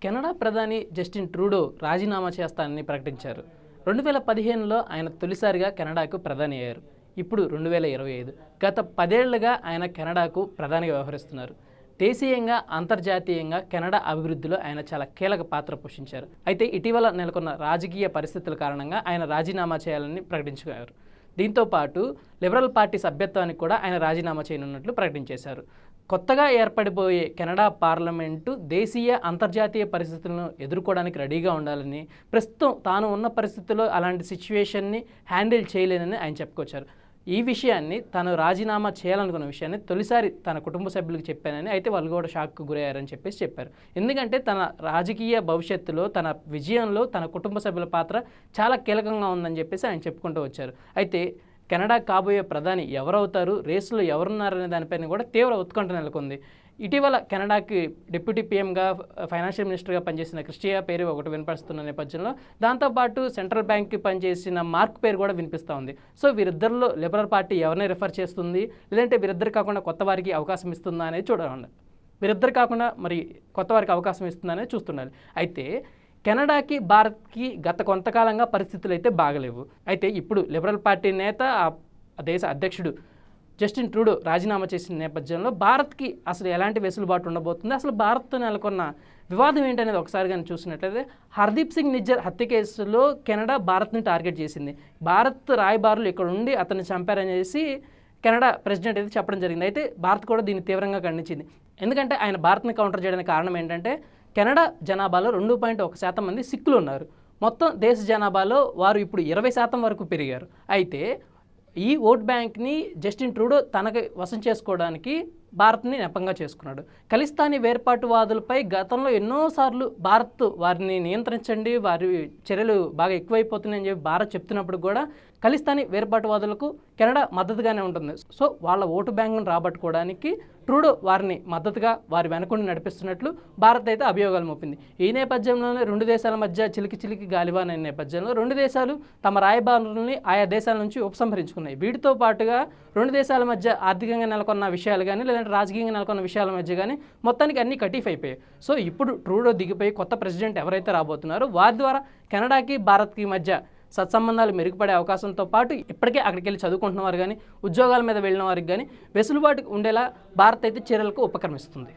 Canada ప్రధాని Justin Trudeau రాజీనామా చేస్తానని ప్రకటించారు. 2015లో ఆయన తొలిసారిగా కెనడాకు ప్రధాని అయ్యారు. ఇప్పుడు 2025 గత 10 ఏళ్లుగా ఆయన కెనడాకు ప్రధానిగా వ్యవహరిస్తున్నారు. దేశీయంగా అంతర్జాతీయంగా కెనడా అభివృద్ధిలో ఆయన చాలా కీలక పాత్ర పోషించారు. అయితే ఇటీవల నెలకొన్న రాజకీయ పరిస్థితుల కారణంగా ఆయన రాజీనామా చేయాలని ప్రకటించారు. దీంతో పాటు లిబరల్ పార్టీ సభ్యత్వానికి కూడా ఆయన రాజీనామా చేయనున్నట్లు ప్రకటించేశారు. కొత్తగా ఏర్పడిపోయే కెనడా పార్లమెంటు దేశీయ అంతర్జాతీయ పరిస్థితులను ఎదుర్కోవడానికి రెడీగా ఉండాలని, ప్రస్తుతం తాను ఉన్న పరిస్థితుల్లో అలాంటి సిచ్యువేషన్ని హ్యాండిల్ చేయలేనని ఆయన చెప్పుకొచ్చారు. ఈ విషయాన్ని తను రాజీనామా చేయాలనుకున్న విషయాన్ని తొలిసారి తన కుటుంబ సభ్యులకు చెప్పానని, అయితే వాళ్ళు కూడా షాక్కు గురయ్యారని చెప్పారు. ఎందుకంటే తన రాజకీయ భవిష్యత్తులో, తన విజయంలో తన కుటుంబ సభ్యుల పాత్ర చాలా కీలకంగా ఉందని చెప్పేసి ఆయన చెప్పుకుంటూ వచ్చారు. అయితే కెనడా కాబోయే ప్రధాని ఎవరవుతారు, రేసులో ఎవరున్నారనే దానిపైన కూడా తీవ్ర ఉత్కంఠ నెలకొంది. ఇటీవల కెనడాకి డిప్యూటీ పీఎంగా, ఫైనాన్షియల్ మినిస్టర్గా పనిచేసిన క్రిస్టియా పేరు ఒకటి వినిపిస్తున్న నేపథ్యంలో, దాంతోపాటు సెంట్రల్ బ్యాంక్కి పనిచేసిన మార్క్ పేరు కూడా వినిపిస్తూ ఉంది. సో వీరిద్దరిలో లిబరల్ పార్టీ ఎవరిని రిఫర్ చేస్తుంది, లేదంటే వీరిద్దరు కాకుండా కొత్త వారికి అవకాశం ఇస్తుందా అనేది చూడాలి. వీరిద్దరు కాకుండా మరి కొత్త వారికి అవకాశం ఇస్తుందా అనేది చూస్తుండాలి. అయితే కెనడాకి, భారత్కి గత కొంతకాలంగా పరిస్థితులు అయితే బాగలేవు. అయితే ఇప్పుడు లిబరల్ పార్టీ నేత, ఆ దేశ అధ్యక్షుడు జస్టిన్ ట్రూడో రాజీనామా చేసిన నేపథ్యంలో భారత్కి అసలు ఎలాంటి వెసులుబాటు ఉండబోతుంది, అసలు భారత్తో నెలకొన్న వివాదం ఏంటనేది ఒకసారి కానీ చూసినట్లయితే, హర్దీప్ సింగ్ నిజ్జర్ హత్య కేసులో కెనడా భారత్ని టార్గెట్ చేసింది. భారత్ రాయబారులు ఇక్కడ ఉండి అతన్ని చంపారనేసి కెనడా ప్రెసిడెంట్ అయితే చెప్పడం జరిగింది. అయితే భారత్ కూడా దీన్ని తీవ్రంగా ఖండించింది. ఎందుకంటే ఆయన భారత్ని కౌంటర్ చేయడానికి కారణం ఏంటంటే, కెనడా జనాభాలో 2.1% మంది సిక్కులు ఉన్నారు. మొత్తం దేశ జనాభాలో వారు ఇప్పుడు 20% వరకు పెరిగారు. అయితే ఈ ఓట్ బ్యాంక్ని జస్టిన్ ట్రూడో తనకి వశం చేసుకోవడానికి భారత్ని నెపంగా చేసుకున్నాడు. ఖలిస్తానీ వేర్పాటువాదులపై గతంలో ఎన్నోసార్లు భారత్ వారిని నియంత్రించండి, వారి చర్యలు బాగా ఎక్కువైపోతున్నాయని చెప్పి భారత్ చెప్తున్నప్పుడు కూడా ఖలిస్తానీ వేర్పాటువాదులకు కెనడా మద్దతుగానే ఉంటుంది. సో వాళ్ళ ఓటు బ్యాంకును రాబట్టుకోవడానికి ట్రూడో వారిని మద్దతుగా వారి వెనకుండి నడిపిస్తున్నట్లు భారత్ అయితే అభియోగాలు మోపింది. ఈ నేపథ్యంలోనే రెండు దేశాల మధ్య చిలికి గాలివాన నేపథ్యంలో రెండు దేశాలు తమ రాయబారులని ఆయా దేశాల నుంచి ఉపసంహరించుకున్నాయి. వీటితో పాటుగా రెండు దేశాల మధ్య ఆర్థికంగా నెలకొన్న విషయాలు కానీ, లేదంటే రాజకీయంగా నెలకొన్న విషయాల మధ్య కానీ మొత్తానికి అన్నీ కటీఫ్ అయిపోయాయి. సో ఇప్పుడు ట్రూడో దిగిపోయి కొత్త ప్రెసిడెంట్ ఎవరైతే రాబోతున్నారో వారి ద్వారా కెనడాకి, భారత్కి మధ్య సత్సంబంధాలు మెరుగుపడే అవకాశంతో పాటు ఇప్పటికే అక్కడికి వెళ్ళి చదువుకుంటున్న వారు కానీ, ఉద్యోగాల మీద వెళ్ళిన వారికి కానీ వెసులుబాటు ఉండేలా భారత్ అయితే చర్యలకు ఉపక్రమిస్తుంది.